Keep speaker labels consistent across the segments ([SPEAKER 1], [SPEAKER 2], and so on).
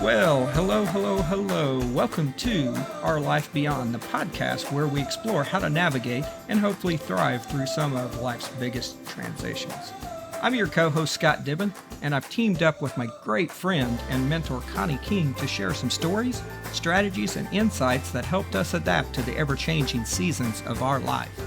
[SPEAKER 1] Well, hello, hello, hello. Welcome to Our Life Beyond, the podcast where we explore how to navigate and hopefully thrive through some of life's biggest transitions. I'm your co-host, Scott Dibben, and I've teamed up with my great friend and mentor, Connie King, to share some stories, strategies, and insights that helped us adapt to the ever-changing seasons of our life.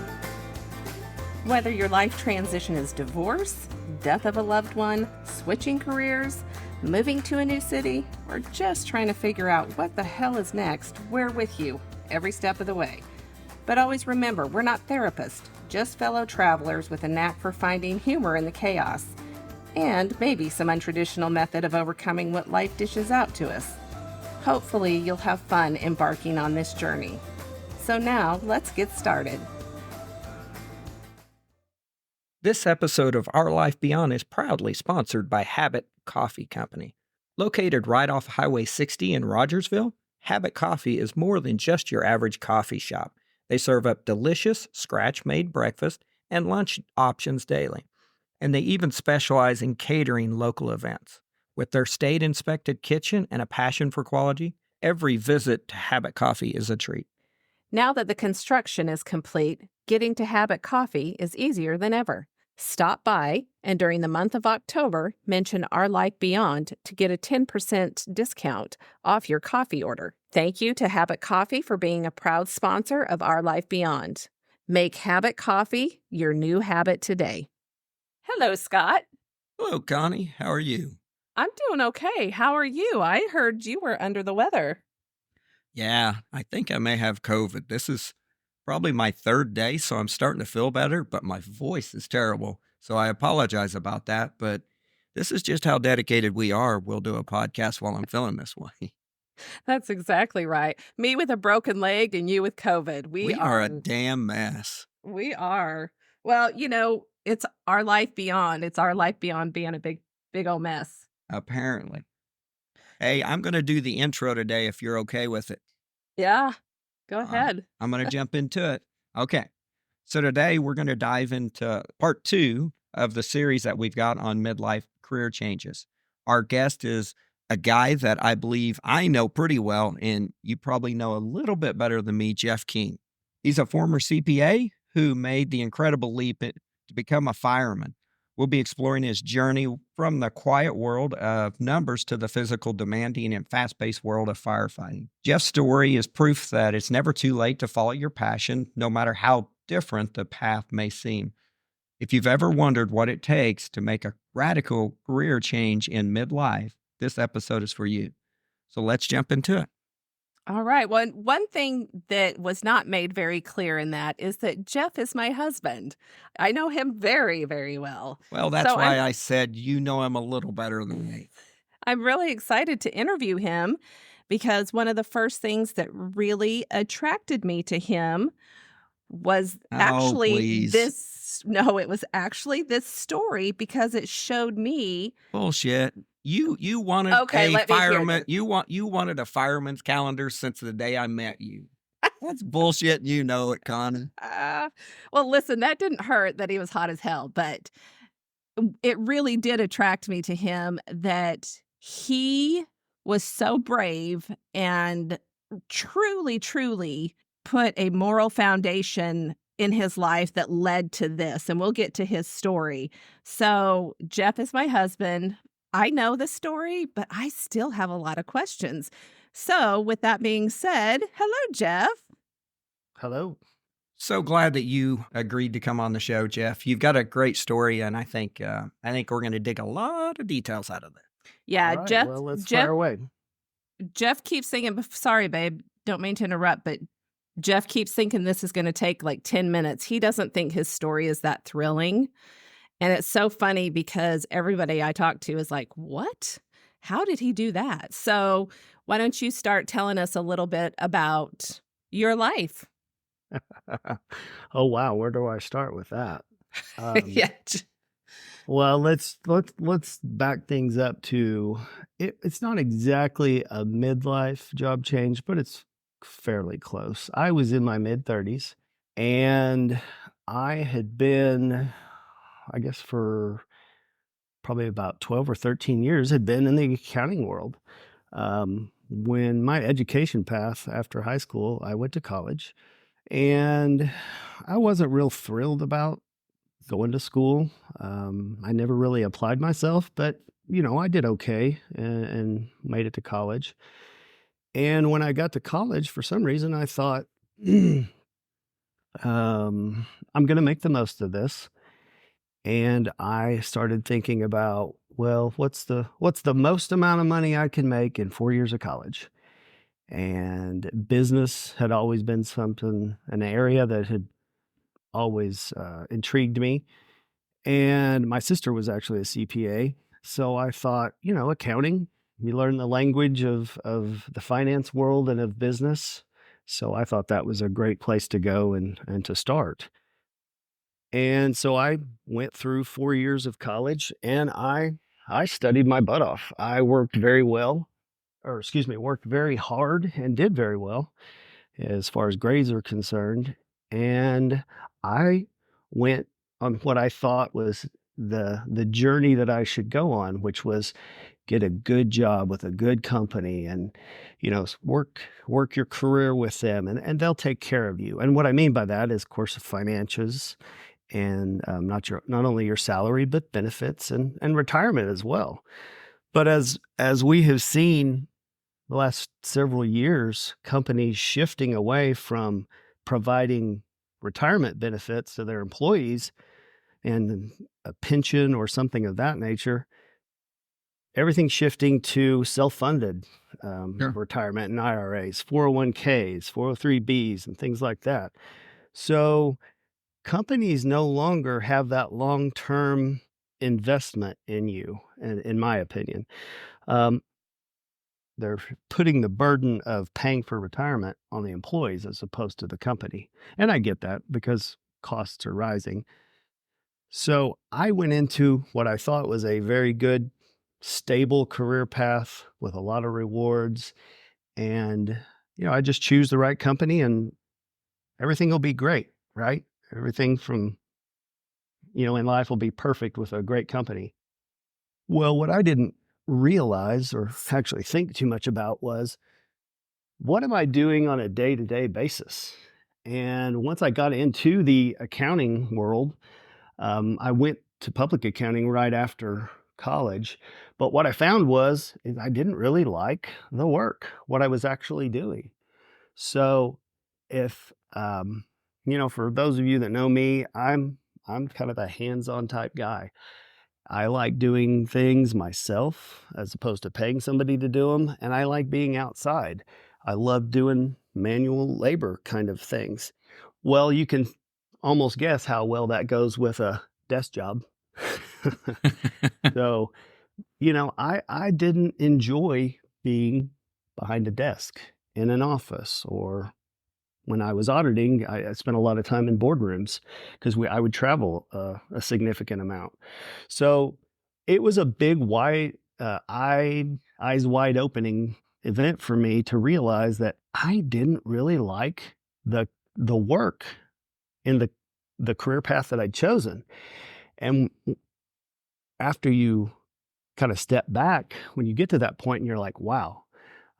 [SPEAKER 2] Whether your life transition is divorce, death of a loved one, switching careers, moving to a new city, or just trying to figure out what the hell is next, we're with you every step of the way. But always remember, we're not therapists, just fellow travelers with a knack for finding humor in the chaos, and maybe some untraditional method of overcoming what life dishes out to us. Hopefully, you'll have fun embarking on this journey. So now, let's get started.
[SPEAKER 1] This episode of Our Life Beyond is proudly sponsored by Habit Coffee Company. Located right off Highway 60 in Rogersville, Habit Coffee is more than just your average coffee shop. They serve up delicious, scratch-made breakfast and lunch options daily. And they even specialize in catering local events. With their state-inspected kitchen and a passion for quality, every visit to Habit Coffee is a treat.
[SPEAKER 2] Now that the construction is complete, getting to Habit Coffee is easier than ever. Stop by, and during the month of October, mention Our Life Beyond to get a 10% discount off your coffee order. Thank you to Habit Coffee for being a proud sponsor of Our Life Beyond. Make Habit Coffee your new habit today. Hello, Scott.
[SPEAKER 1] Hello, Connie. How are you?
[SPEAKER 2] I'm doing okay. How are you? I heard you were under the weather.
[SPEAKER 1] Yeah, I think I may have COVID. This is probably my third day, so I'm starting to feel better, but my voice is terrible. So I apologize about that, but this is just how dedicated we are. We'll do a podcast while I'm feeling this way.
[SPEAKER 2] That's exactly right. Me with a broken leg and you with COVID.
[SPEAKER 1] We are a damn mess.
[SPEAKER 2] We are. Well, it's our life beyond. It's our life beyond being a big old mess.
[SPEAKER 1] Apparently. Hey, I'm going to do the intro today if you're okay with it.
[SPEAKER 2] Yeah, go ahead.
[SPEAKER 1] I'm going to jump into it. Okay. So today we're going to dive into part 2 of the series that we've got on midlife career changes. Our guest is a guy that I believe I know pretty well, and you probably know a little bit better than me, Jeff King. He's a former CPA who made the incredible leap to become a fireman. We'll be exploring his journey from the quiet world of numbers to the physical, demanding, and fast-paced world of firefighting. Jeff's story is proof that it's never too late to follow your passion, no matter how different the path may seem. If you've ever wondered what it takes to make a radical career change in midlife, this episode is for you. So let's jump into it.
[SPEAKER 2] All right. Well, one thing that was not made very clear in that is that Jeff is my husband. I know him very, very well.
[SPEAKER 1] Well, that's why I said you know him a little better than me.
[SPEAKER 2] I'm really excited to interview him because one of the first things that really attracted me to him was actually it was actually this story because it showed me.
[SPEAKER 1] Bullshit. You wanted a fireman. You wanted a fireman's calendar since the day I met you. That's bullshit. You know it, Connie.
[SPEAKER 2] Well, listen, that didn't hurt that he was hot as hell, but it really did attract me to him that he was so brave and truly, truly put a moral foundation in his life that led to this. And we'll get to his story. So Jeff is my husband. I know the story, but I still have a lot of questions. So with that being said, hello, Jeff.
[SPEAKER 3] Hello.
[SPEAKER 1] So glad that you agreed to come on the show, Jeff. You've got a great story, and I think we're going to dig a lot of details out of it.
[SPEAKER 2] Yeah,
[SPEAKER 3] right,
[SPEAKER 2] Jeff.
[SPEAKER 3] Well, let's fire away.
[SPEAKER 2] Jeff keeps thinking, sorry, babe, don't mean to interrupt, but Jeff keeps thinking this is going to take like 10 minutes. He doesn't think his story is that thrilling. And it's so funny because everybody I talk to is like, what? How did he do that? So why don't you start telling us a little bit about your life?
[SPEAKER 3] Oh, wow. Where do I start with that?
[SPEAKER 2] Yeah.
[SPEAKER 3] Well, let's back things up to it's not exactly a midlife job change, but it's fairly close. I was in my mid-30s and I had been, I guess for probably about 12 or 13 years, had been in the accounting world. When my education path after high school, I went to college, and I wasn't real thrilled about going to school. I never really applied myself, but I did okay and made it to college. And when I got to college, for some reason, I thought, I'm going to make the most of this. And I started thinking about, well, what's the most amount of money I can make in 4 years of college? And business had always been an area that had always intrigued me. And my sister was actually a CPA. So I thought, accounting, we learn the language of the finance world and of business. So I thought that was a great place to go and to start. And so I went through 4 years of college, and I studied my butt off. I worked very well, or excuse me, worked very hard and did very well as far as grades are concerned. And I went on what I thought was the journey that I should go on, which was get a good job with a good company and work your career with them, and they'll take care of you. And what I mean by that is, of course, financials, and not only your salary but benefits and retirement as well. But as we have seen the last several years, companies shifting away from providing retirement benefits to their employees and a pension or something of that nature, everything's shifting to self-funded
[SPEAKER 1] Sure.
[SPEAKER 3] retirement and IRAs, 401ks, 403bs, and things like that. So companies no longer have that long-term investment in you, in my opinion. Um, they're putting the burden of paying for retirement on the employees as opposed to the company. And I get that because costs are rising. So I went into what I thought was a very good, stable career path with a lot of rewards. And, I just choose the right company and everything will be great, right? Everything from, in life will be perfect with a great company. Well, what I didn't realize or actually think too much about was, what am I doing on a day to day basis? And once I got into the accounting world, I went to public accounting right after college. But what I found is I didn't really like the work, what I was actually doing. So if, for those of you that know me, I'm kind of a hands-on type guy. I like doing things myself as opposed to paying somebody to do them, and I like being outside. I love doing manual labor kind of things. Well, you can almost guess how well that goes with a desk job. So, I didn't enjoy being behind a desk in an office, or when I was auditing, I spent a lot of time in boardrooms because I would travel a significant amount. So it was a big, eyes wide opening event for me to realize that I didn't really like the work in the career path that I'd chosen. And after you kind of step back, when you get to that point and you're like, wow,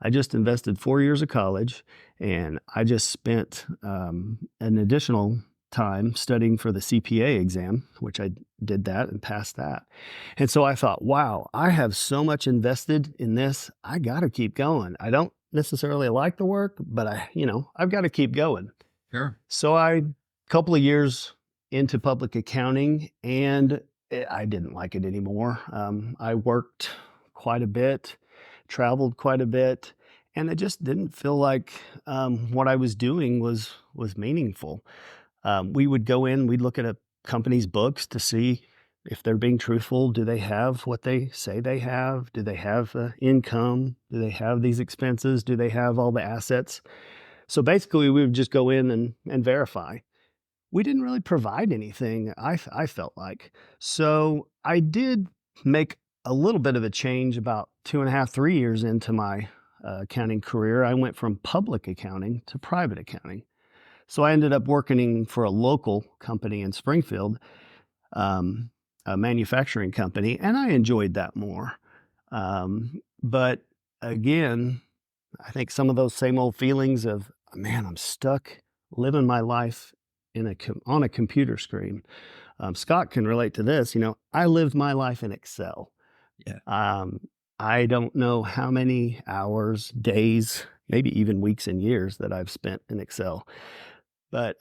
[SPEAKER 3] I just invested 4 years of college, and I just spent an additional time studying for the CPA exam, which I did that and passed that. And so I thought, wow, I have so much invested in this. I got to keep going. I don't necessarily like the work, but I've got to keep going.
[SPEAKER 1] Sure.
[SPEAKER 3] So a couple of years into public accounting, and I didn't like it anymore. I worked quite a bit, traveled quite a bit, and it just didn't feel like what I was doing was meaningful. We would go in, we'd look at a company's books to see if they're being truthful. Do they have what they say they have? Do they have income? Do they have these expenses? Do they have all the assets? So basically, we would just go in and verify. We didn't really provide anything, I felt like. So I did make a little bit of a change about 2.5, 3 years into my accounting career. I went from public accounting to private accounting. So I ended up working for a local company in Springfield, a manufacturing company, and I enjoyed that more. But again, I think some of those same old feelings of, man, I'm stuck living my life on a computer screen. Scott can relate to this. I lived my life in Excel.
[SPEAKER 1] Yeah.
[SPEAKER 3] I don't know how many hours, days, maybe even weeks and years that I've spent in Excel. But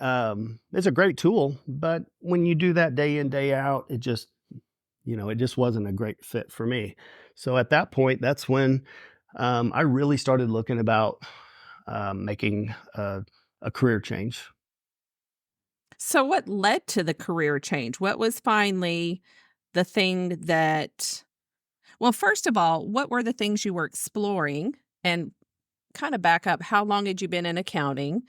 [SPEAKER 3] it's a great tool. But when you do that day in, day out, it just wasn't a great fit for me. So at that point, that's when I really started looking about making a career change.
[SPEAKER 2] So, what led to the career change? What was finally the thing that, well, first of all, what were the things you were exploring? And kind of back up, how long had you been in accounting?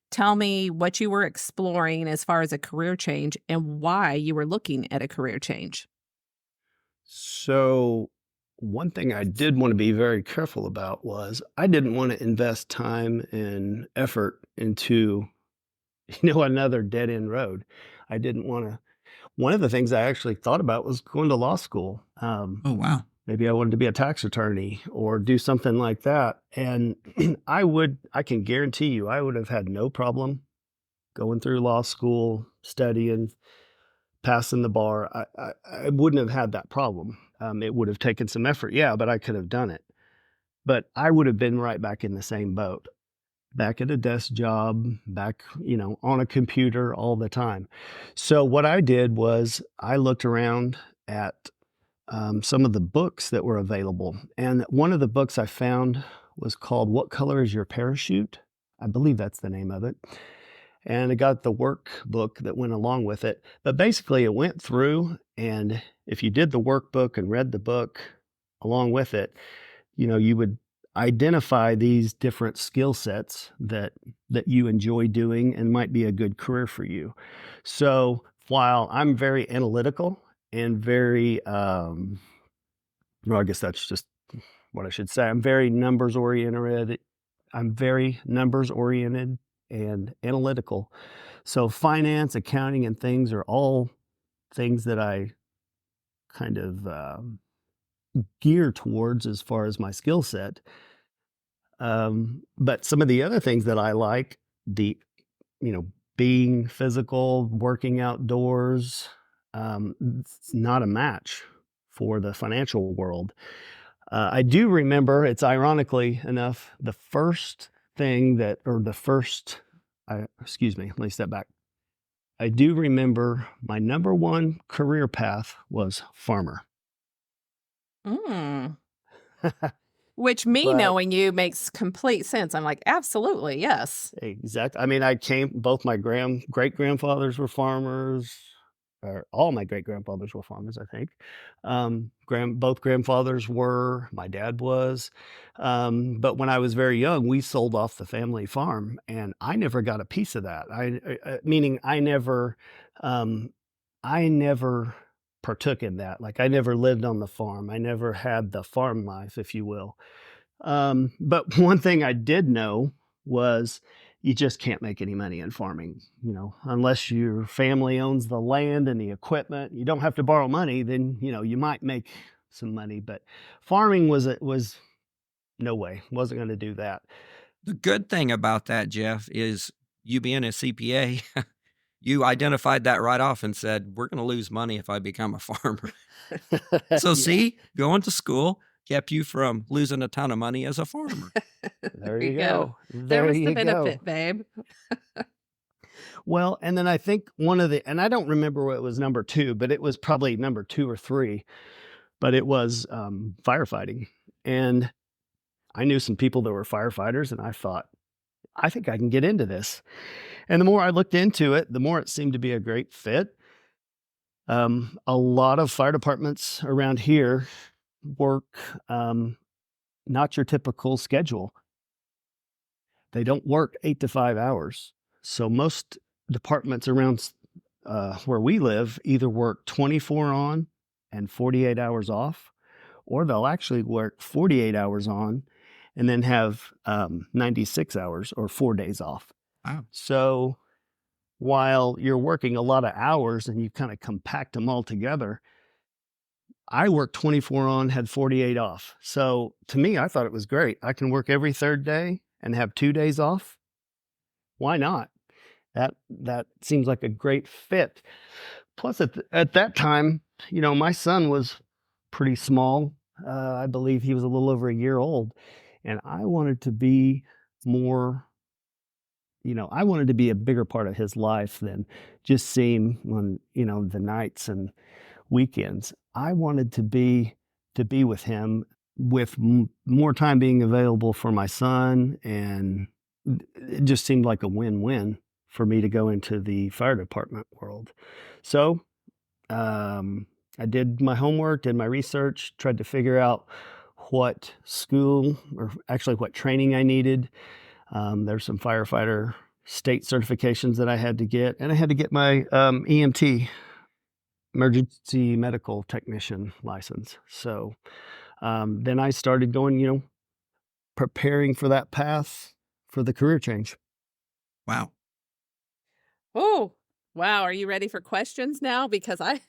[SPEAKER 2] Tell me what you were exploring as far as a career change and why you were looking at a career change.
[SPEAKER 3] So one thing I did want to be very careful about was I didn't want to invest time and effort into, another dead end road. I didn't want to. One of the things I actually thought about was going to law school.
[SPEAKER 1] Oh, wow.
[SPEAKER 3] Maybe I wanted to be a tax attorney or do something like that. And I can guarantee you, I would have had no problem going through law school, studying, passing the bar. I wouldn't have had that problem. It would have taken some effort, yeah, but I could have done it. But I would have been right back in the same boat, back at a desk job, back, on a computer all the time. So what I did was I looked around at some of the books that were available. And one of the books I found was called What Color is Your Parachute? I believe that's the name of it. And it got the workbook that went along with it. But basically, it went through, and if you did the workbook and read the book along with it, you would identify these different skill sets that you enjoy doing and might be a good career for you. So while I'm very analytical and very, well, I guess that's just what I should say. I'm very numbers oriented. I'm very numbers oriented and analytical. So finance, accounting, and things are all things that I kind of gear towards as far as my skill set. But some of the other things that I like, you know, being physical, working outdoors, it's not a match for the financial world. I do remember, it's ironically enough, the first thing that, or the first, excuse me, let me step back. I do remember my number one career path was farmer.
[SPEAKER 2] Mm. Which me
[SPEAKER 3] But
[SPEAKER 2] knowing you makes complete sense. I'm like, absolutely, yes.
[SPEAKER 3] exactly. I mean, both my great grandfathers were farmers, or all my great grandfathers were farmers, I think. Both grandfathers were, my dad was. But when I was very young, we sold off the family farm, and I never got a piece of that. Meaning I never partook in that. Like I never lived on the farm. I never had the farm life, if you will. But one thing I did know was you just can't make any money in farming, unless your family owns the land and the equipment. You don't have to borrow money, then you might make some money. But farming was no way. Wasn't going to do that.
[SPEAKER 1] The good thing about that, Jeff, is you being a CPA, you identified that right off and said, we're going to lose money if I become a farmer. So
[SPEAKER 3] Yeah,
[SPEAKER 1] see, going to school kept you from losing a ton of money as a farmer.
[SPEAKER 3] there
[SPEAKER 2] There
[SPEAKER 3] you
[SPEAKER 2] you
[SPEAKER 3] go.
[SPEAKER 2] There
[SPEAKER 3] There
[SPEAKER 2] was the
[SPEAKER 3] you go.
[SPEAKER 2] benefit, babe.
[SPEAKER 3] Well, and then I think and I don't remember what it was number two, but it was probably number two or three, but it was firefighting. And I knew some people that were firefighters, and I thought, I think I can get into this. And the more I looked into it, the more it seemed to be a great fit. A lot of fire departments around here work not your typical schedule. They don't work 8 to 5 hours. So most departments around where we live either work 24 on and 48 hours off, or they'll actually work 48 hours on and then have 96 hours or 4 days off.
[SPEAKER 1] Wow.
[SPEAKER 3] So while you're working a lot of hours and you kind of compact them all together, I worked 24 on, had 48 off. So to me, I thought it was great. I can work every third day and have 2 days off. Why not? That seems like a great fit. Plus, at that time, my son was pretty small. I believe he was a little over a year old, and I wanted to be more. I wanted to be a bigger part of his life than just see him on the nights and weekends. I wanted to be with him, with more time being available for my son, and it just seemed like a win-win for me to go into the fire department world. So I did my homework, did my research, tried to figure out what school, or actually what training I needed. There's some firefighter state certifications that I had to get, and I had to get my EMT, emergency medical technician license. So then I started going, preparing for that path for the career change.
[SPEAKER 1] Wow.
[SPEAKER 2] Oh, wow. Are you ready for questions now? Because I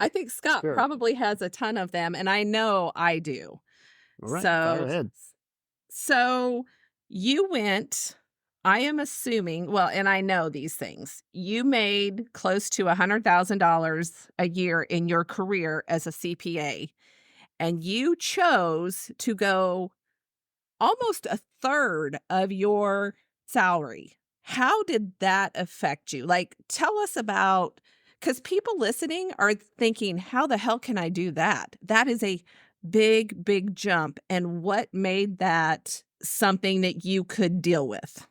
[SPEAKER 2] think Scott
[SPEAKER 3] Sure.
[SPEAKER 2] probably has a ton of them, and I know I do.
[SPEAKER 3] All right, fire
[SPEAKER 2] So,
[SPEAKER 3] ahead.
[SPEAKER 2] so you went, I am assuming, well, and I know these things, you made close to $100,000 a year in your career as a CPA, and you chose to go almost a third of your salary. How did that affect you? Like, tell us about, because people listening are thinking, how the hell can I do that? That is a big, big jump. And what made that something that you could deal with?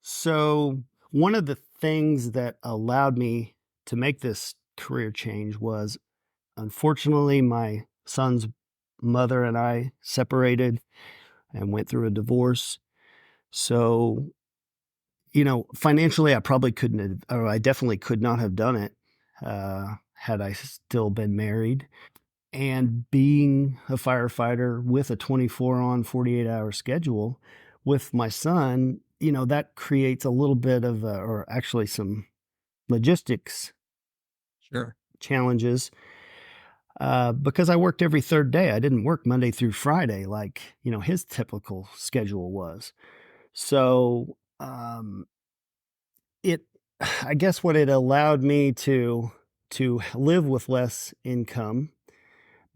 [SPEAKER 3] So one of the things that allowed me to make this career change was, unfortunately, my son's mother and I separated and went through a divorce. So, financially, I probably couldn't have, or I definitely could not have done it had I still been married. And being a firefighter with a 24 on, 48-hour schedule with my son, that creates a little bit of, or actually some logistics
[SPEAKER 1] Sure.
[SPEAKER 3] challenges, because I worked every third day. I didn't work Monday through Friday like, his typical schedule was. So, it, I guess what it allowed me to live with less income,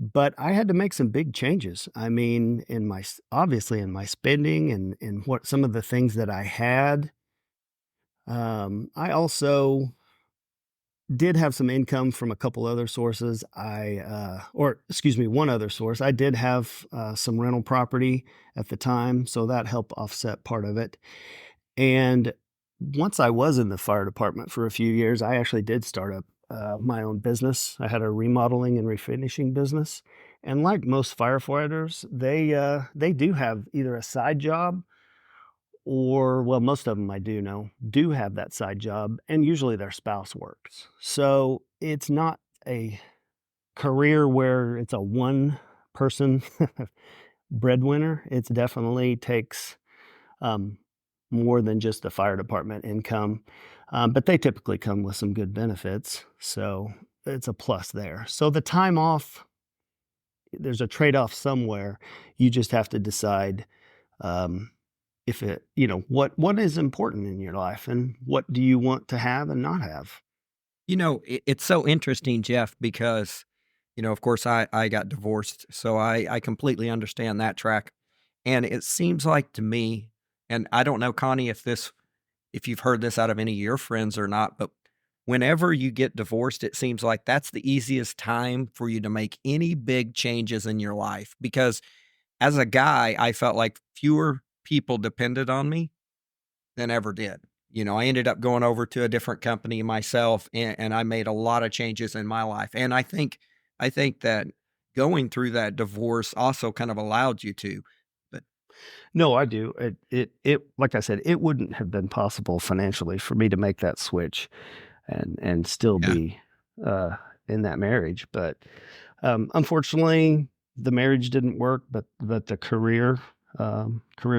[SPEAKER 3] but I had to make some big changes. I mean, obviously in my spending and in what some of the things that I had. I also did have some income from a couple other sources. Or excuse me, one other source. I did have some rental property at the time, so that helped offset part of it. And once I was in the fire department for a few years, I actually did start up my own business. I had a remodeling and refinishing business. And like most firefighters, they do have either a side job, or, well, most of them I do know do have that side job, and usually their spouse works. So it's not a career where it's a one person breadwinner. It definitely takes um, more than just the fire department income, but they typically come with some good benefits. So it's a plus there. So the time off, there's a trade off somewhere. You just have to decide. If it, what is important in your life, and what do you want to have and not have?
[SPEAKER 1] It's so interesting, Jeff, because, of course, I got divorced. So I completely understand that track. And it seems like to me, and I don't know, Connie, if you've heard this out of any of your friends or not, but whenever you get divorced, it seems like that's the easiest time for you to make any big changes in your life. Because as a guy, I felt like fewer people depended on me than ever did. I ended up going over to a different company myself, and I made a lot of changes in my life. And I think that going through that divorce also kind of allowed you to. But
[SPEAKER 3] No, I do. Like I said, it wouldn't have been possible financially for me to make that switch and still
[SPEAKER 1] yeah,
[SPEAKER 3] be in that marriage. But unfortunately, the marriage didn't work. But the career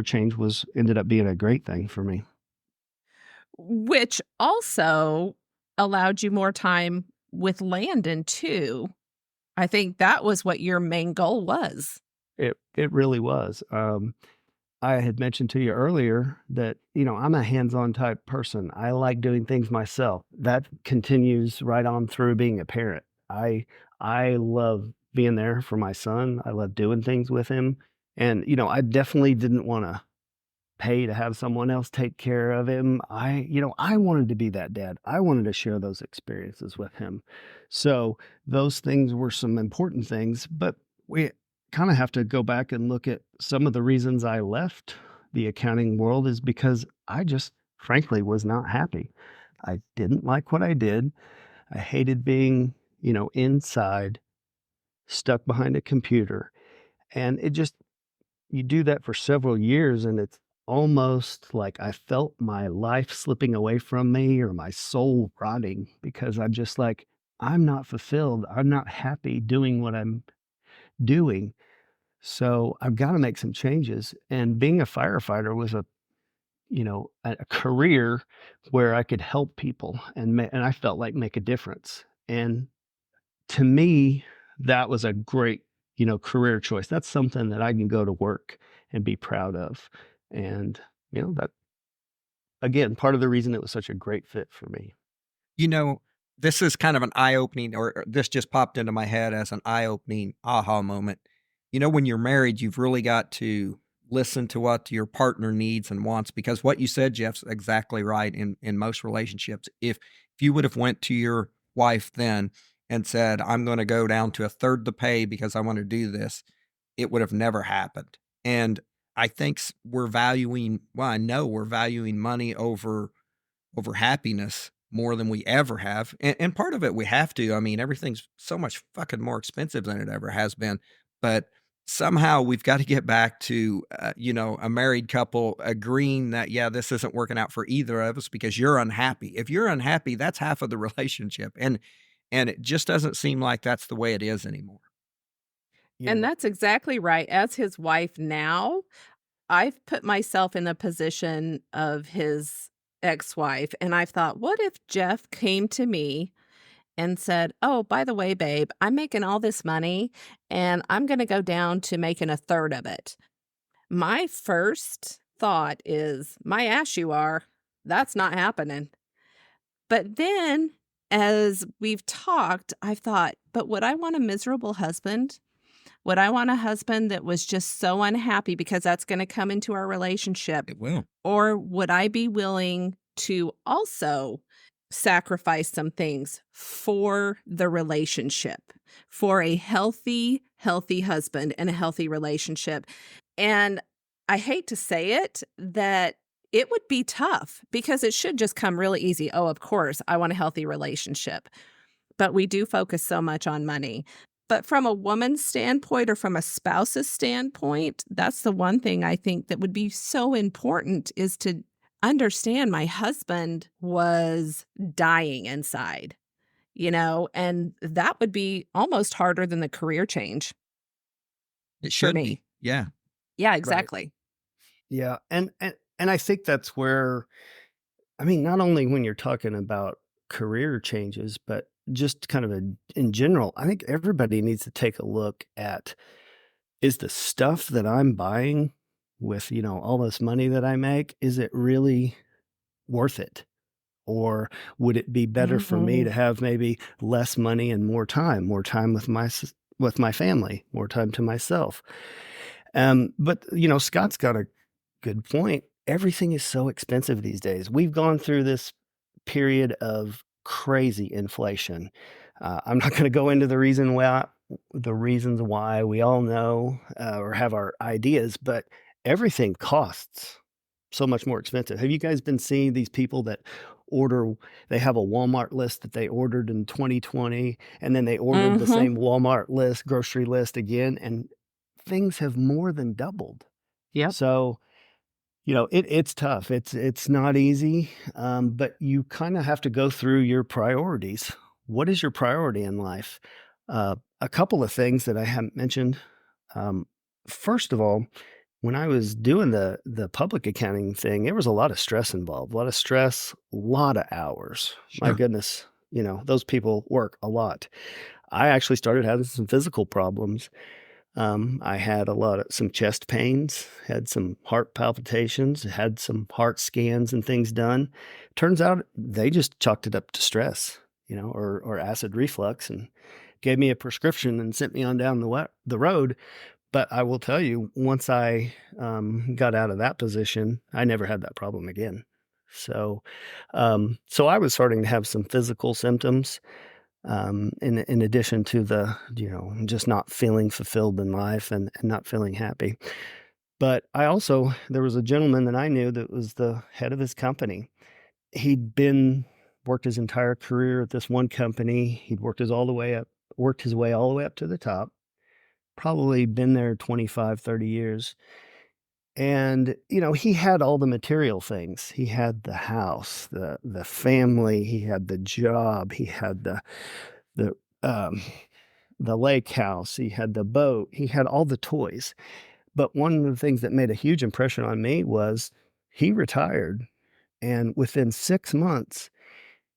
[SPEAKER 3] change ended up being a great thing for me.
[SPEAKER 2] Which also allowed you more time with Landon too. I think that was what your main goal was.
[SPEAKER 3] It really was. I had mentioned to you earlier that, I'm a hands-on type person. I like doing things myself. That continues right on through being a parent. I love being there for my son. I love doing things with him. And, I definitely didn't want to pay to have someone else take care of him. I wanted to be that dad. I wanted to share those experiences with him. So those things were some important things, but we kind of have to go back and look at some of the reasons I left the accounting world is because I just frankly was not happy. I didn't like what I did. I hated being, inside, stuck behind a computer. And you do that for several years and it's almost like I felt my life slipping away from me or my soul rotting because I'm just like, I'm not fulfilled. I'm not happy doing what I'm doing. So I've got to make some changes. And being a firefighter was a career where I could help people and I felt like make a difference. And to me, that was a great, career choice. That's something that I can go to work and be proud of. And, that again, part of the reason it was such a great fit for me.
[SPEAKER 1] You know, this is kind of an eye-opening, or this just popped into my head as an eye-opening aha moment. When you're married, you've really got to listen to what your partner needs and wants, because what you said, Jeff's exactly right in most relationships. If you would have went to your wife then and said, I'm going to go down to a third the pay because I want to do this, it would have never happened. And I think I know we're valuing money over happiness more than we ever have. And part of it we have to. I mean, everything's so much fucking more expensive than it ever has been. But somehow we've got to get back to, a married couple agreeing that, yeah, this isn't working out for either of us because you're unhappy. If you're unhappy, that's half of the relationship. And it just doesn't seem like that's the way it is anymore.
[SPEAKER 2] And
[SPEAKER 3] Yeah.
[SPEAKER 2] that's exactly right. As his wife now, I've put myself in the position of his ex-wife, and I've thought, what if Jeff came to me and said, "Oh, by the way, babe, I'm making all this money and I'm going to go down to making a third of it." My first thought is, my ass you are. That's not happening. But then as we've talked, I've thought, but would I want a miserable husband? Would I want a husband that was just so unhappy because that's going to come into our relationship?
[SPEAKER 1] It will.
[SPEAKER 2] Or would I be willing to also sacrifice some things for the relationship, for a healthy husband and a healthy relationship? And I hate to say it, that it would be tough because it should just come really easy. Oh, of course, I want a healthy relationship. But we do focus so much on money. But from a woman's standpoint or from a spouse's standpoint, that's the one thing I think that would be so important is to understand my husband was dying inside, and that would be almost harder than the career change
[SPEAKER 1] It
[SPEAKER 2] for
[SPEAKER 1] should
[SPEAKER 2] me.
[SPEAKER 1] be. Yeah.
[SPEAKER 2] Yeah,
[SPEAKER 3] Right.
[SPEAKER 2] exactly.
[SPEAKER 3] Yeah. And I think that's where, not only when you're talking about career changes, but just kind of in general, I think everybody needs to take a look at, is the stuff that I'm buying with, all this money that I make, is it really worth it? Or would it be better for me to have maybe less money and more time with my family, more time to myself? But Scott's got a good point. Everything is so expensive these days. We've gone through this period of crazy inflation. I'm not going to go into the reasons why we all know or have our ideas, but everything costs so much more expensive. Have you guys been seeing these people that they have a Walmart list that they ordered in 2020, and then they ordered the same Walmart grocery list again, and things have more than doubled.
[SPEAKER 2] Yep.
[SPEAKER 3] So, it's tough. It's not easy, but you kind of have to go through your priorities. What is your priority in life? A couple of things that I haven't mentioned. First of all, when I was doing the public accounting thing, there was a lot of stress involved. A lot of stress, a lot of hours. My
[SPEAKER 1] Sure.
[SPEAKER 3] goodness, those people work a lot. I actually started having some physical problems. I had some chest pains, had some heart palpitations, had some heart scans and things done. Turns out they just chalked it up to stress, or acid reflux, and gave me a prescription and sent me on down the road. But I will tell you, once I got out of that position, I never had that problem again. So I was starting to have some physical symptoms, in addition to the, just not feeling fulfilled in life and not feeling happy. But there was a gentleman that I knew that was the head of his company. Worked his entire career at this one company. He'd worked his way all the way up to the top, probably been there 25, 30 years. And, he had all the material things. He had the house, the family, he had the job, he had the um the lake house, he had the boat, he had all the toys. But one of the things that made a huge impression on me was he retired, and within 6 months,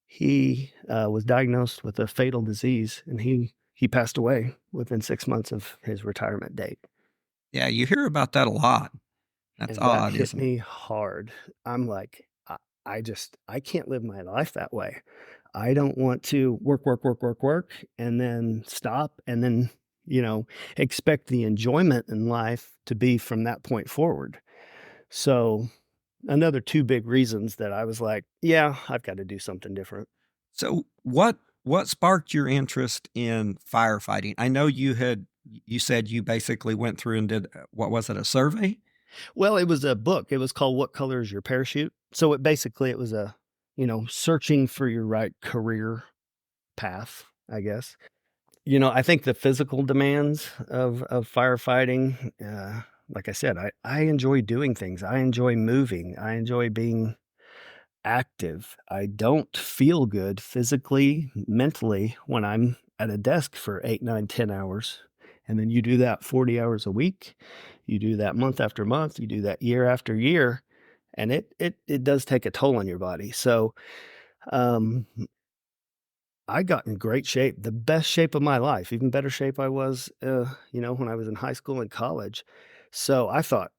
[SPEAKER 3] he was diagnosed with a fatal disease, and he passed away within 6 months of his retirement date.
[SPEAKER 1] Yeah, you hear about that a lot. That's
[SPEAKER 3] And that
[SPEAKER 1] odd,
[SPEAKER 3] hit
[SPEAKER 1] isn't it?
[SPEAKER 3] me hard. I'm like, I can't live my life that way. I don't want to work, work, work, work, work, and then stop, and then, you know, expect the enjoyment in life to be from that point forward. So, another two big reasons that I was like, yeah, I've got to do something different.
[SPEAKER 1] So what sparked your interest in firefighting? I know you said you basically went through and did what was it, a survey?
[SPEAKER 3] Well, it was a book. It was called What Color is Your Parachute? So it was searching for your right career path, I guess. I think the physical demands of firefighting, like I said, I enjoy doing things. I enjoy moving. I enjoy being active. I don't feel good physically, mentally when I'm at a desk for 8, 9, 10 hours. And then you do that 40 hours a week. You do that month after month. You do that year after year. And it does take a toll on your body. So um, I got in great shape, the best shape of my life, even better shape I was, when I was in high school and college. So I thought,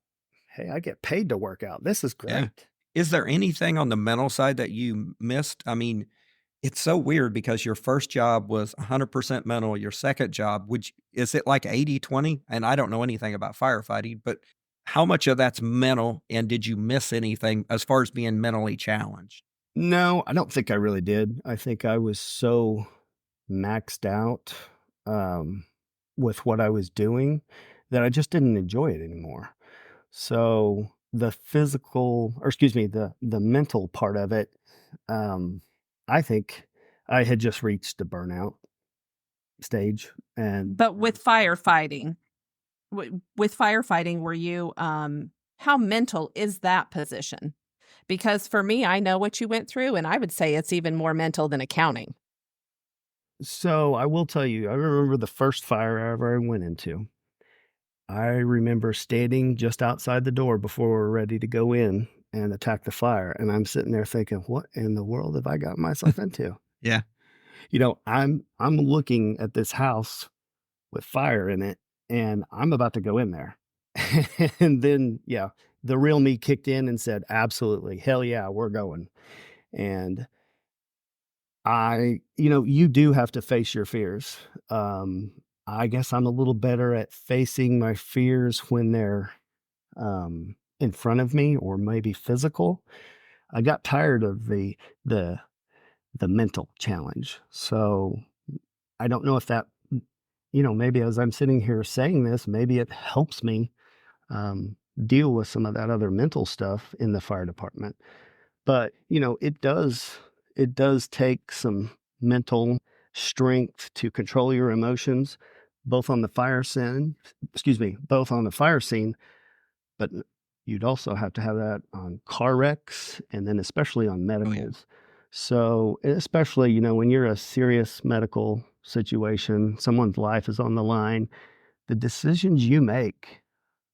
[SPEAKER 3] hey, I get paid to work out. This is
[SPEAKER 1] Yeah.
[SPEAKER 3] great.
[SPEAKER 1] Is there anything on the mental side that you missed? I mean, it's so weird because your first job was 100% mental. Your second job, which is it like 80/20? And I don't know anything about firefighting, but how much of that's mental? And did you miss anything as far as being mentally challenged?
[SPEAKER 3] No, I don't think I really did. I think I was so maxed out um, with what I was doing that I just didn't enjoy it anymore. So the physical, or excuse me, the mental part of it, um, I think I had just reached the burnout stage, and
[SPEAKER 2] But with firefighting, were you, how mental is that position? Because for me, I know what you went through, and I would say it's even more mental than accounting.
[SPEAKER 3] so I will tell you, I remember the first fire I ever went into. I remember standing just outside the door before we're ready to go in and attack the fire, and I'm sitting there thinking, "What in the world have I got myself into?"
[SPEAKER 1] Yeah.
[SPEAKER 3] I'm looking at this house with fire in it, and I'm about to go in there. And then, yeah, the real me kicked in and said, "Absolutely. Hell yeah, we're going." And you do have to face your fears. Um, I guess I'm a little better at facing my fears when they're in front of me or maybe physical. I got tired of the the mental challenge. So I don't know if that, maybe as I'm sitting here saying this, maybe it helps me deal with some of that other mental stuff in the fire department. But it does take some mental strength to control your emotions, both on the fire scene. Excuse me, both on the fire scene, but you'd also have to have that on car wrecks and then especially on
[SPEAKER 1] Oh, yeah.
[SPEAKER 3] medicals. So, especially, when you're a serious medical situation, someone's life is on the line, the decisions you make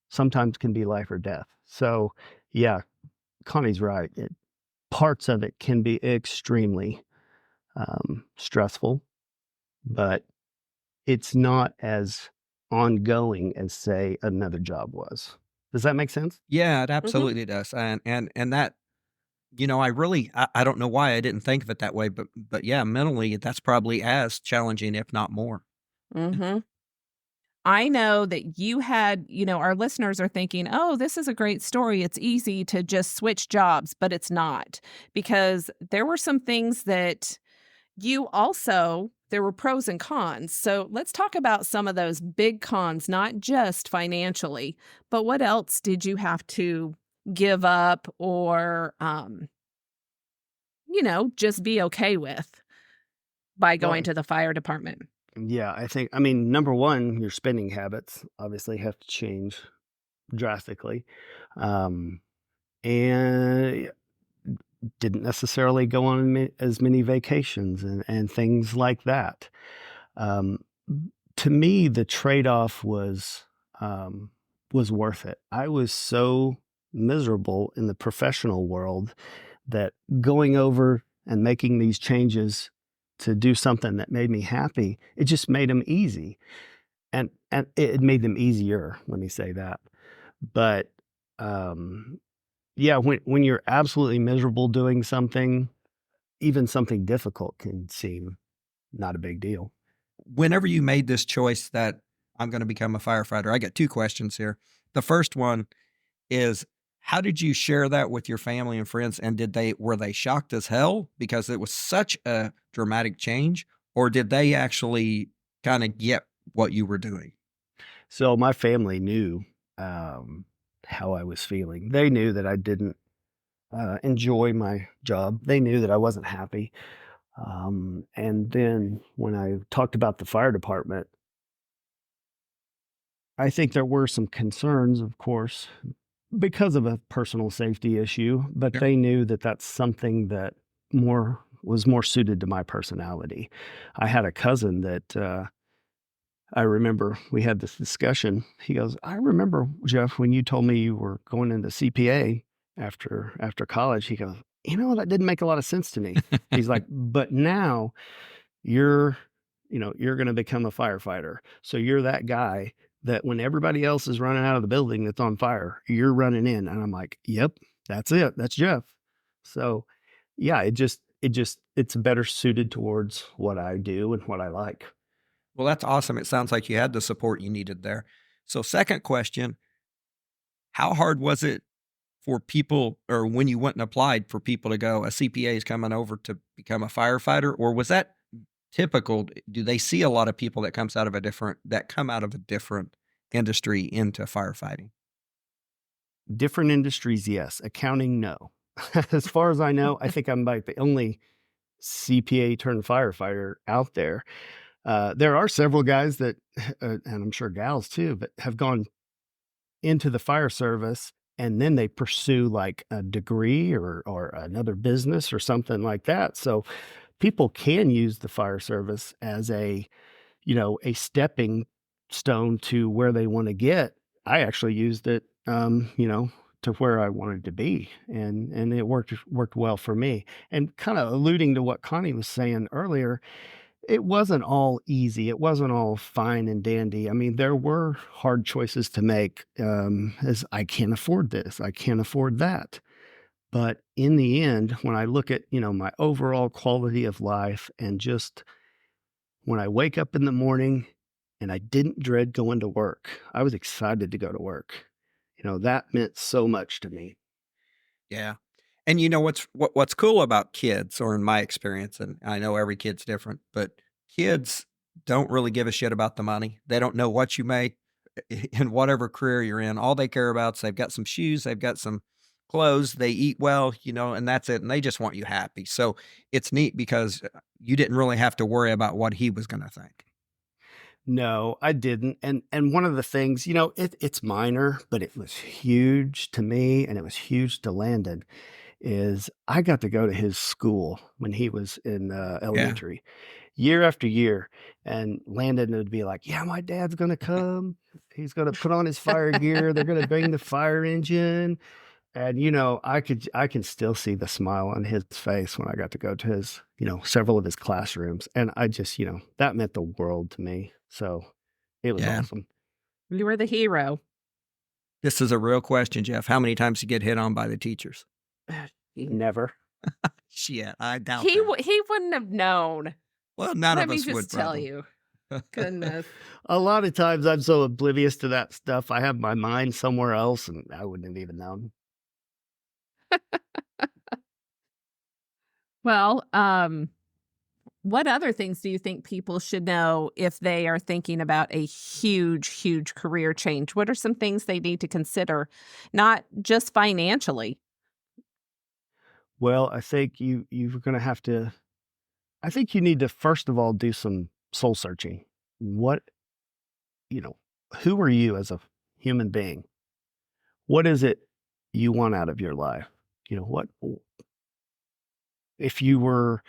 [SPEAKER 3] sometimes can be life or death. So, yeah, Connie's right. Parts of it can be extremely stressful, but it's not as ongoing as, say, another job was. Does that make sense?
[SPEAKER 1] Yeah, it
[SPEAKER 2] Hmm.
[SPEAKER 1] absolutely does, and that I don't know why I didn't think of it that way, but yeah, mentally, that's probably as challenging, if not more.
[SPEAKER 2] Hmm. I know that you had, our listeners are thinking, oh, this is a great story. It's easy to just switch jobs, but it's not because there were some things that there were pros and cons. So let's talk about some of those big cons, not just financially, but what else did you have to give up or, just be okay with by
[SPEAKER 3] Well,
[SPEAKER 2] going to the fire department?
[SPEAKER 3] yeah, I mean, number 1, your spending habits obviously have to change drastically. Um, and didn't necessarily go on as many vacations and things like that. Um, to me, the trade-off was worth it. I was so miserable in the professional world that going over and making these changes to do something that made me happy, it just made them easy. And it made them easier, let me say that. But um, yeah, when you're absolutely miserable doing something, even something difficult can seem not a big deal.
[SPEAKER 1] Whenever you made this choice that I'm gonna become a firefighter, I got 2 questions here. The first one is, how did you share that with your family and friends, and were they shocked as hell because it was such a dramatic change, or did they actually kinda get what you were doing?
[SPEAKER 3] So my family knew um, how I was feeling. They knew that I didn't enjoy my job. They knew that I wasn't happy. And then when I talked about the fire department, I think there were some concerns, of course, because of a personal safety issue, but
[SPEAKER 1] Yeah.
[SPEAKER 3] they knew that that's something that more suited to my personality. I had a cousin that I remember we had this discussion. He goes, "I remember, Jeff, when you told me you were going into CPA after college." He goes, that didn't make a lot of sense to me." He's like, "But now you're, you're going to become a firefighter. So you're that guy that when everybody else is running out of the building that's on fire, you're running in." And I'm like, "Yep, that's it. That's Jeff." So, yeah, it's better suited towards what I do and what I like.
[SPEAKER 1] Well, that's awesome. It sounds like you had the support you needed there. So, second question, how hard was it for people, or when you went and applied, for people to go, a CPA is coming over to become a firefighter, or was that typical? Do they see a lot of people that come out of a different industry into firefighting?
[SPEAKER 3] Different industries, yes. Accounting, no. As far as I know, I think I'm like the only CPA turned firefighter out there. There are several guys that, and I'm sure gals too, but have gone into the fire service and then they pursue like a degree or another business or something like that. So people can use the fire service as a stepping stone to where they want to get. I actually used it, to where I wanted to be, and it worked well for me. And kind of alluding to what Connie was saying earlier, it wasn't all easy. It wasn't all fine and dandy. I mean, there were hard choices to make. As I can't afford this, I can't afford that. But in the end, when I look at my overall quality of life and just when I wake up in the morning and I didn't dread going to work, I was excited to go to work. That meant so much to me.
[SPEAKER 1] Yeah. And you know what's cool about kids, or in my experience, and I know every kid's different, but kids don't really give a shit about the money. They don't know what you make in whatever career you're in. All they care about is they've got some shoes, they've got some clothes, they eat well, and that's it. And they just want you happy. So it's neat because you didn't really have to worry about what he was going to think.
[SPEAKER 3] No, I didn't. And one of the things, it's minor, but it was huge to me and it was huge to Landon is I got to go to his school when he was in
[SPEAKER 1] Yeah.
[SPEAKER 3] elementary year after year. And Landon would be like, "Yeah, my dad's going to come. He's going to put on his fire gear. They're going to bring the fire engine." And, you know, I can still see the smile on his face when I got to go to his, you know, several of his classrooms, and I just, you know, that meant the world to me. So, it was
[SPEAKER 1] Yeah.
[SPEAKER 3] awesome.
[SPEAKER 2] You were the hero.
[SPEAKER 1] This is a real question, Jeff. How many times you get hit on by the teachers?
[SPEAKER 3] Never.
[SPEAKER 1] Shit, I doubt that.
[SPEAKER 2] He wouldn't have known.
[SPEAKER 1] Well, none
[SPEAKER 2] Let
[SPEAKER 1] of
[SPEAKER 2] me
[SPEAKER 1] us would,
[SPEAKER 2] just tell
[SPEAKER 1] brother.
[SPEAKER 2] you. Goodness.
[SPEAKER 3] A lot of times I'm so oblivious to that stuff. I have my mind somewhere else and I wouldn't have even known.
[SPEAKER 2] Well, what other things do you think people should know if they are thinking about a huge, huge career change? What are some things they need to consider, not just financially?
[SPEAKER 3] Well, I think you're going to have to I think you need to first of all do some soul searching. What, you know, who are you as a human being? What is it you want out of your life? You know, what if you were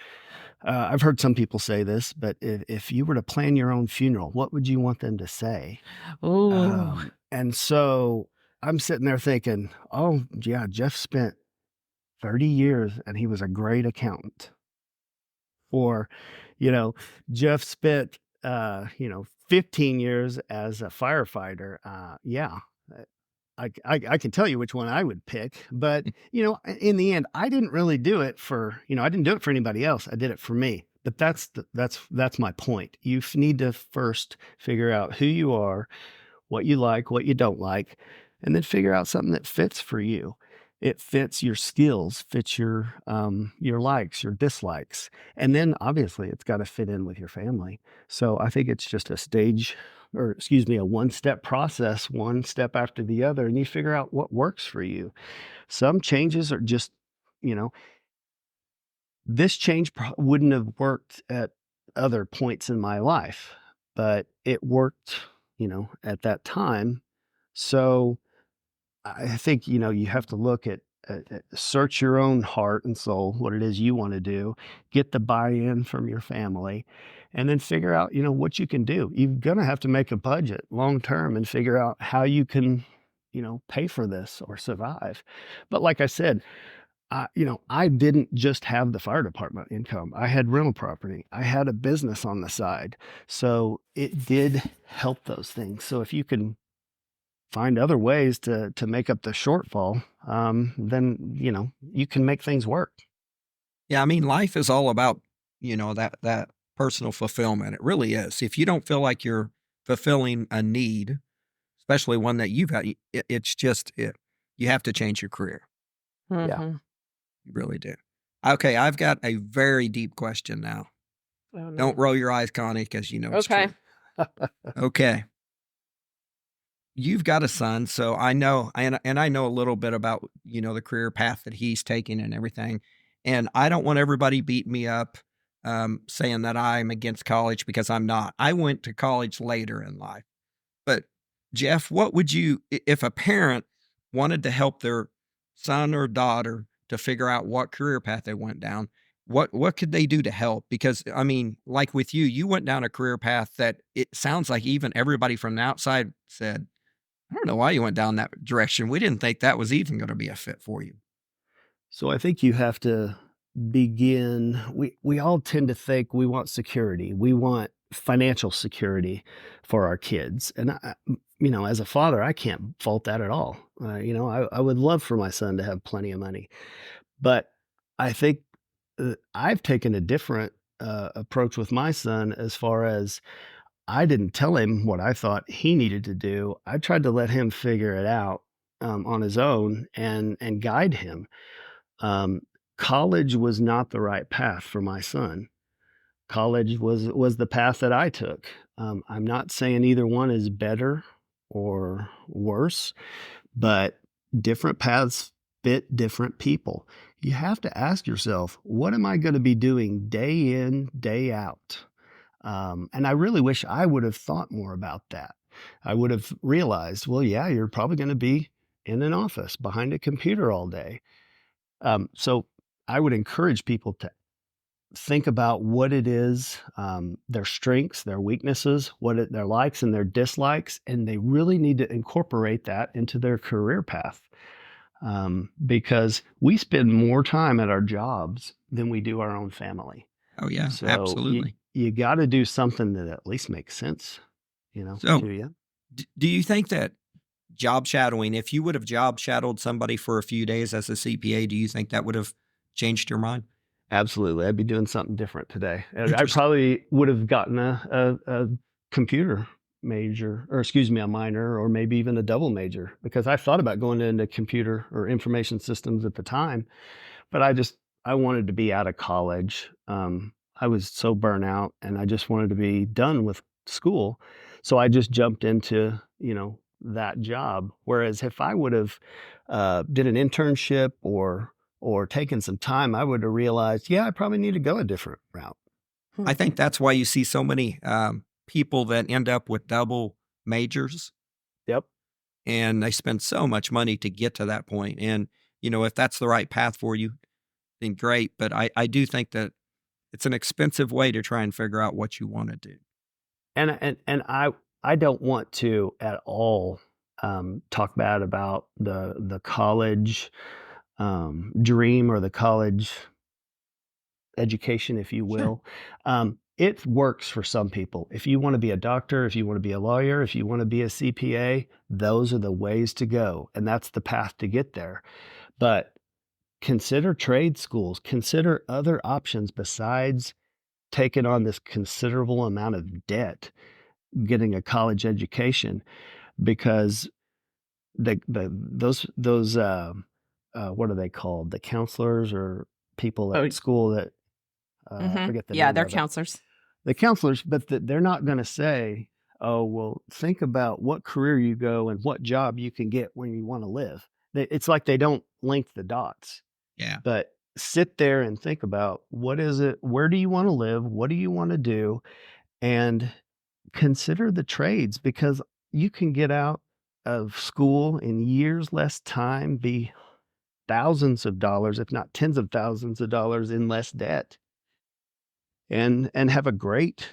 [SPEAKER 3] I've heard some people say this, but if you were to plan your own funeral, what would you want them to say?
[SPEAKER 2] Oh,
[SPEAKER 3] And so I'm sitting there thinking, oh, yeah, Jeff spent 30 years and he was a great accountant. Or, you know, Jeff spent, 15 years as a firefighter. Yeah, uh, I can tell you which one I would pick, but you know, in the end, I didn't really do it for, you know, I didn't do it for anybody else. I did it for me. But that's my point. You need to first figure out who you are, what you like, what you don't like, and then figure out something that fits for you. It fits your skills, fits your likes, your dislikes, and then obviously it's got to fit in with your family. So I think it's just a stage, or excuse me, a one-step process, one step after the other, and you figure out what works for you. Some changes are just, you know, this change wouldn't have worked at other points in my life, but it worked, you know, at that time. So I think, you know, you have to look at search your own heart and soul, what it is you want to do, get the buy-in from your family, and then figure out, you know, what you can do. You're going to have to make a budget long term and figure out how you can, you know, pay for this or survive. But like I said, I didn't just have the fire department income. I had rental property. I had a business on the side. So it did help those things. So if you can find other ways to make up the shortfall, then, you know, you can make things work.
[SPEAKER 1] Yeah, I mean, life is all about, that personal fulfillment. It really is. If you don't feel like you're fulfilling a need, especially one that you've had, it's just it. You have to change your career.
[SPEAKER 3] Yeah.
[SPEAKER 2] mhm.
[SPEAKER 1] You really do. Okay, I've got a very deep question now.
[SPEAKER 2] Oh, no.
[SPEAKER 1] Don't roll your eyes, Connie, because you know it's
[SPEAKER 2] Okay.
[SPEAKER 1] true. Okay. You've got a son, so I know, and I know a little bit about, the career path that he's taking and everything. And I don't want everybody beating me up, saying that I'm against college because I'm not. I went to college later in life. But Jeff, what would you, if a parent wanted to help their son or daughter to figure out what career path they went down, what could they do to help? Because I mean, like with you, you went down a career path that it sounds like even everybody from the outside said, I don't know why you went down that direction. We didn't think that was even going to be a fit for you.
[SPEAKER 3] So I think you have to begin. We all tend to think we want security. We want financial security for our kids, and you know, as a father, I can't fault that at all. You know, I would love for my son to have plenty of money, but I think I've taken a different approach with my son as far as I didn't tell him what I thought he needed to do. I tried to let him figure it out on his own and guide him. Um, College was not the right path for my son. College was the path that I took. I'm not saying either one is better or worse, but different paths fit different people. You have to ask yourself, what am I going to be doing day in, day out? And I really wish I would have thought more about that. I would have realized, well, yeah, you're probably going to be in an office behind a computer all day. So I would encourage people to think about what it is, their strengths, their weaknesses, their likes and their dislikes, and they really need to incorporate that into their career path. because we spend more time at our jobs than we do our own family.
[SPEAKER 1] Oh, yeah,
[SPEAKER 3] So
[SPEAKER 1] absolutely.
[SPEAKER 3] you got to do something that at least makes sense,
[SPEAKER 1] So,
[SPEAKER 3] to you.
[SPEAKER 1] do you think that job shadowing, if you would have job shadowed somebody for a few days as a CPA, do you think that would have changed your mind?
[SPEAKER 3] Absolutely. I'd be doing something different today. And I
[SPEAKER 1] Interesting.
[SPEAKER 3] probably would have gotten a computer major, or excuse me, a minor, or maybe even a double major, because I thought about going into computer or information systems at the time, but I wanted to be out of college. I was so burnt out and I just wanted to be done with school. So I just jumped into, that job. Whereas if I would have did an internship or taken some time, I would have realized, yeah, I probably need to go a different route.
[SPEAKER 2] Hmm.
[SPEAKER 1] I think that's why you see so many people that end up with double majors
[SPEAKER 3] Yep.
[SPEAKER 1] and they spend so much money to get to that point. And, if that's the right path for you, then great. But I do think that it's an expensive way to try and figure out what you want to do.
[SPEAKER 3] And I don't want to at all talk bad about the college dream or the college education, if you
[SPEAKER 1] Sure.
[SPEAKER 3] will. It works for some people. If you want to be a doctor, if you want to be a lawyer, if you want to be a CPA, those are the ways to go, and that's the path to get there. But consider trade schools, consider other options besides taking on this considerable amount of debt, getting a college education, because those what are they called? The counselors or people
[SPEAKER 2] Oh,
[SPEAKER 3] at school that I
[SPEAKER 2] mm-hmm.
[SPEAKER 3] forget the
[SPEAKER 2] Yeah,
[SPEAKER 3] name
[SPEAKER 2] they're
[SPEAKER 3] of it.
[SPEAKER 2] counselors.
[SPEAKER 3] The counselors, but they're not going to say, "Oh, well, think about what career you go and what job you can get when you want to live." It's like they don't link the dots.
[SPEAKER 1] Yeah.
[SPEAKER 3] But sit there and think about, what is it? Where do you want to live? What do you want to do? And consider the trades, because you can get out of school in years less time, be thousands of dollars, if not tens of thousands of dollars in less debt, and have a great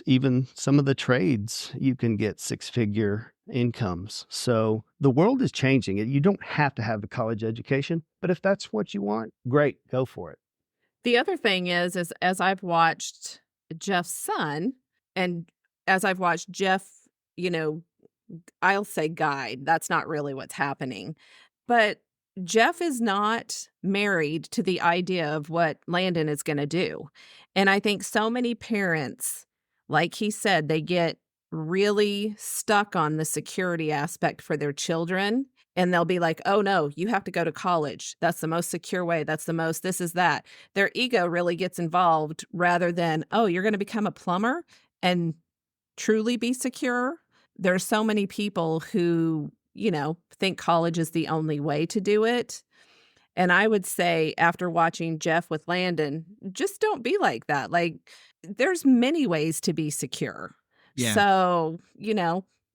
[SPEAKER 3] even some of the trades you can get six-figure incomes. So the world is changing. You don't have to have a college education, but if that's what you want, great, go for it.
[SPEAKER 2] The other thing is as I've watched Jeff's son, and as I've watched Jeff, you know, I'll say guide, that's not really what's happening. But Jeff is not married to the idea of what Landon is gonna do. And I think so many parents, like he said, they get really stuck on the security aspect for their children, and they'll be like, "Oh, no, you have to go to college. That's the most secure way. That's the most this is that." Their ego really gets involved rather than, "Oh, you're gonna become a plumber and truly be secure." There's so many people who, think college is the only way to do it. And I would say after watching Jeff with Landon, just don't be like that. Like, there's many ways to be secure.
[SPEAKER 1] Yeah.
[SPEAKER 2] So,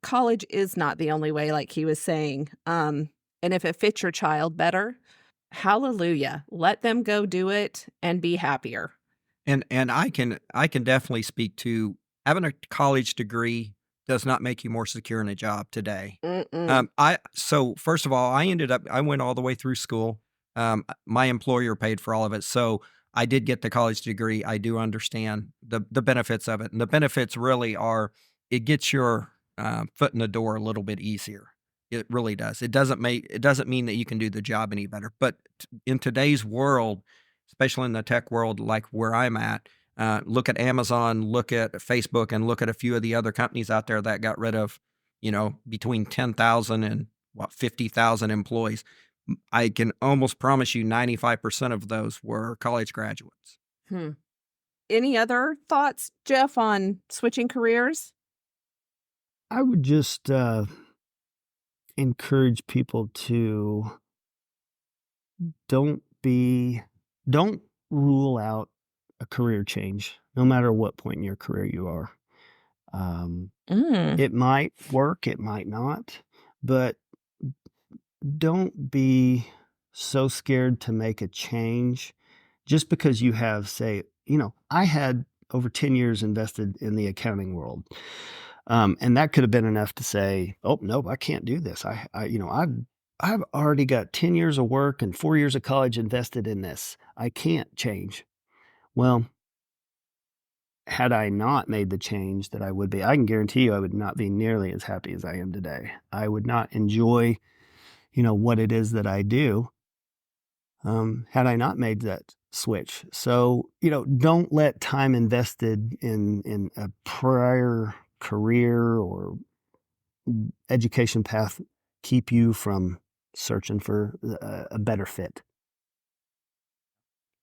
[SPEAKER 2] college is not the only way, like he was saying. And if it fits your child better, hallelujah. Let them go do it and be happier.
[SPEAKER 1] And I can definitely speak to having a college degree does not make you more secure in a job today.
[SPEAKER 2] Mm-mm.
[SPEAKER 1] So first of all, I went all the way through school. My employer paid for all of it. So I did get the college degree. I do understand the benefits of it. And the benefits really are it gets your foot in the door a little bit easier. It really does. It doesn't mean that you can do the job any better. But in today's world, especially in the tech world, like where I'm at, look at Amazon, look at Facebook, and look at a few of the other companies out there that got rid of, between 10,000 and 50,000 employees. I can almost promise you 95% of those were college graduates.
[SPEAKER 2] Hmm. Any other thoughts, Jeff, on switching careers?
[SPEAKER 3] I would just encourage people to don't be don't rule out a career change, no matter what point in your career you are. Um,
[SPEAKER 2] Mm.
[SPEAKER 3] it might work, it might not, but don't be so scared to make a change just because you have, say, I had over 10 years invested in the accounting world. And that could have been enough to say, oh, no, I can't do this. I've already got 10 years of work and 4 years of college invested in this. I can't change. Well, had I not made the change that I would be, I can guarantee you I would not be nearly as happy as I am today. I would not enjoy, what it is that I do, had I not made that switch. So, don't let time invested in a prior career or education path keep you from searching for a better fit.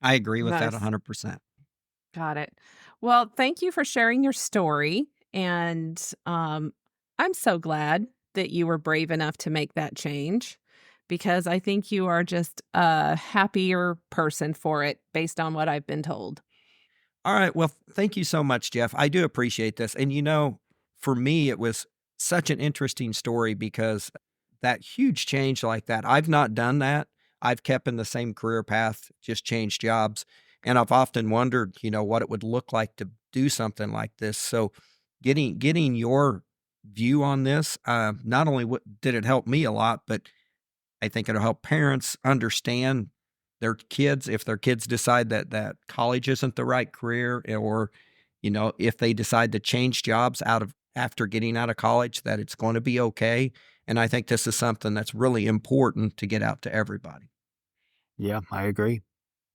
[SPEAKER 1] I agree with that
[SPEAKER 2] Nice.
[SPEAKER 1] 100%.
[SPEAKER 2] Got it. Well, thank you for sharing your story. And I'm so glad that you were brave enough to make that change because I think you are just a happier person for it based on what I've been told.
[SPEAKER 1] All right. Well, thank you so much, Jeff. I do appreciate this. And for me, it was such an interesting story because that huge change like that, I've not done that. I've kept in the same career path, just changed jobs. And I've often wondered, what it would look like to do something like this. So getting your view on this, not only did it help me a lot, but I think it'll help parents understand their kids if their kids decide that college isn't the right career, or if they decide to change jobs after getting out of college, that it's going to be okay. And I think this is something that's really important to get out to everybody.
[SPEAKER 3] Yeah, I agree.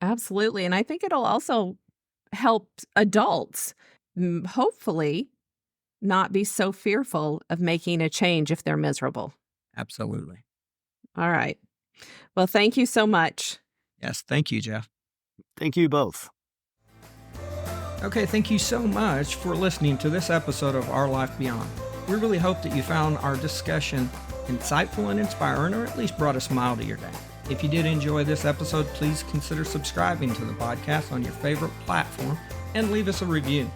[SPEAKER 2] Absolutely. And I think it'll also help adults, hopefully, not be so fearful of making a change if they're miserable.
[SPEAKER 1] Absolutely.
[SPEAKER 2] All right. Well, thank you so much.
[SPEAKER 1] Yes. Thank you, Jeff.
[SPEAKER 3] Thank you both.
[SPEAKER 1] Okay, thank you so much for listening to this episode of Our Life Beyond. We really hope that you found our discussion insightful and inspiring, or at least brought a smile to your day. If you did enjoy this episode, please consider subscribing to the podcast on your favorite platform and leave us a review.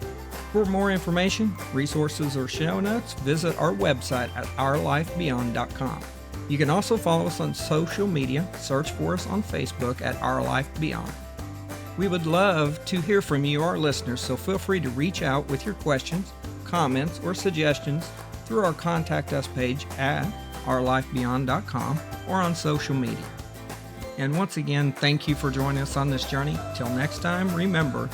[SPEAKER 1] For more information, resources, or show notes, visit our website at ourlifebeyond.com. You can also follow us on social media. Search for us on Facebook at Our Life Beyond. We would love to hear from you, our listeners, so feel free to reach out with your questions, comments, or suggestions through our Contact Us page at ourlifebeyond.com or on social media. And once again, thank you for joining us on this journey. Till next time, remember,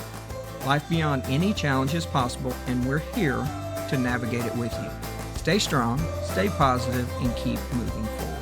[SPEAKER 1] life beyond any challenge is possible, and we're here to navigate it with you. Stay strong, stay positive, and keep moving forward.